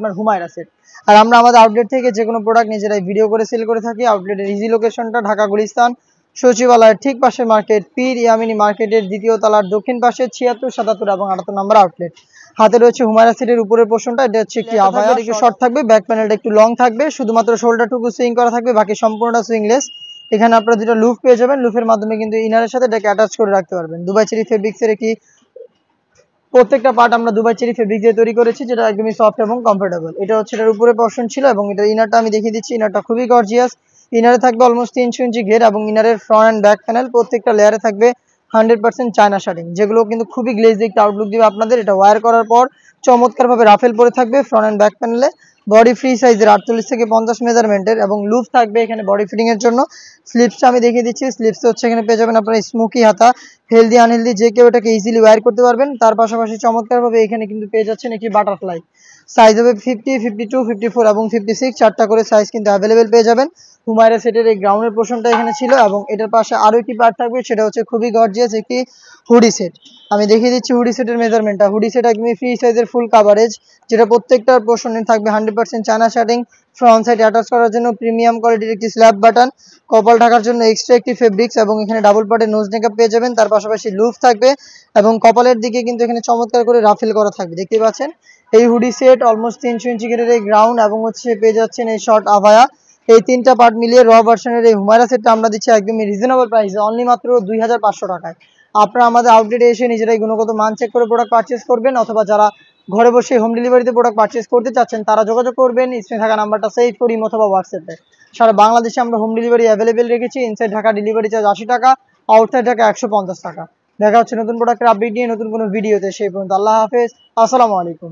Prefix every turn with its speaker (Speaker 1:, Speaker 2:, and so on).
Speaker 1: আপনার হুমায়রা সেট। আর আমরা আমাদের আউটলেট থেকে যে কোনো প্রোডাক্ট নিজেরাই ভিডিও করে সেল করে থাকি। আউটলেটের ইজি লোকেশনটা ঢাকা গুলিস্তান সচিবালয়ের ঠিক পাশে মার্কেট, পীর ইয়ামিনী মার্কেটের দ্বিতীয় তলার দক্ষিণ পাশে ৭৬, ৭৭ এবং ৭৮ নম্বর আউটলেট। হাতে রয়েছে হুমায়রা সেটের উপরের পোর্শনটা, এটা হচ্ছে একটি আভায়া, একটু শর্ট থাকবে, ব্যাক প্যানেলটা একটু লং থাকবে, শুধুমাত্র শোল্ডারটুকু সুইং করা থাকবে, বাকি সম্পূর্ণটা সুইংলেস। এখানে আপনারা দুটো লুপ পেয়ে যাবেন, লুপের মাধ্যমে কিন্তু ইনারের সাথে এটাকে অ্যাটাচ করে রাখতে পারবেন। দুবাই চেরি ফেব্রিক্সের একটি প্রত্যেকটা পার্ট আমরা দুবাই চেরি ফেব্রিক দিয়ে তৈরি করেছি, যেটা একদমই সফট এবং কমফোর্টেবল। এটা হচ্ছে এটার উপরে পোর্শন ছিল এবং এটার ইনারটা আমি দেখিয়ে দিচ্ছি। ইনারটা খুবই গর্জিয়াস। ইনারে থাকবে অলমোস্ট 300 ইঞ্চি ঘের এবং ইনারের ফ্রন্ট অ্যান্ড ব্যাক প্যানেল প্রত্যেকটা লেয়ারে থাকবে 100% চায়না শার্টিং, যেগুলো কিন্তু খুবই গ্লেজি একটা আউটলুক দিবে আপনাদের। এটা ওয়্যার করার পর চমৎকারভাবে রাফেল পরে থাকবে ফ্রন্ট অ্যান্ড ব্যাক প্যানেলে। বডি ফ্রি সাইজের 48 থেকে 50 মেজারমেন্টের এবং লুপ থাকবে এখানে বডি ফিটিং এর জন্য। স্লিপসটা আমি দেখিয়ে দিচ্ছি। স্লিপস হচ্ছে এখানে পেয়ে যাবেন আপনারা স্মোকি হাতা, হেলদি আনহেলদি যে কেউ এটাকে ইজিলি ওয়্যার করতে পারবেন। তার পাশাপাশি চমৎকারভাবে এখানে কিন্তু পেয়ে যাচ্ছেন একটি বাটারফ্লাই। সাইজ হবে 50, 52, 54 এবং 56, 4টা করে সাইজ কিন্তু অ্যাভেলেবেল পেয়ে যাবেন। হুমায়রা সেটের এই গ্রাউন্ডের পোর্শনটা এখানে ছিল এবং এটার পাশে আরো একটি পার্ট থাকবে, সেটা হচ্ছে খুবই গর্জিয়াস একটি হুডি সেট। আমি দেখিয়ে দিচ্ছি হুডি সেটের মেজারমেন্টটা। হুডি সেট একদমই ফ্রি সাইজের ফুল কাভারেজ, যেটা প্রত্যেকটার পোর্শনে থাকবে 100% চায়না শার্টিং। ফ্রন্ট সাইড অ্যাটাচ করার জন্য প্রিমিয়াম কোয়ালিটির একটি স্ল্যাব বাটন, কপাল ঢাকার জন্য এক্সট্রা একটি ফেব্রিক্স এবং এখানে ডাবল পার্টের নোজ নেকআপ পেয়ে যাবেন। তার পাশাপাশি লুপ থাকবে এবং কপালের দিকে কিন্তু এখানে চমৎকার করে রাফেল করা থাকবে, দেখতে পাচ্ছেন। এই হুডি সেট অলমোস্ট 300 ইঞ্চি ঘেরের এই গ্রাউন্ড এবং হচ্ছে পেয়ে যাচ্ছেন এই শর্ট আভায়া, এই তিনটা পার্ট মিলিয়ে র ভার্সনের এই হুমায়রা সেটটা আমরা দিচ্ছি একদমই রিজনেবল প্রাইসে, অনলি মাত্র 2500 টাকায়। আপনারা আমাদের আউটলেটে এসে নিজেরাই গুণগত মান চেক করে প্রোডাক্ট পারচেস করবেন, অথবা যারা ঘরে বসে হোম ডেলিভারিতে প্রোডাক্ট পারচেস করতে চাচ্ছেন তারা যোগাযোগ করবেন স্ক্রিনে থাকা নাম্বারটা সেভ করি অথবা হোয়াটসঅ্যাপে। সারা বাংলাদেশে আমরা হোম ডেলিভারি অ্যাভেলেবেল রেখেছি। ইনসাইড ঢাকা ডেলিভারি চার্জ 80 টাকা, আউটসাইড ঢাকা 150 টাকা। দেখা হচ্ছে নতুন প্রোডাক্টের আপডেট নিয়ে নতুন কোনো ভিডিওতে। সেই পর্যন্ত আল্লাহ হাফেজ, আসসালামু আলাইকুম।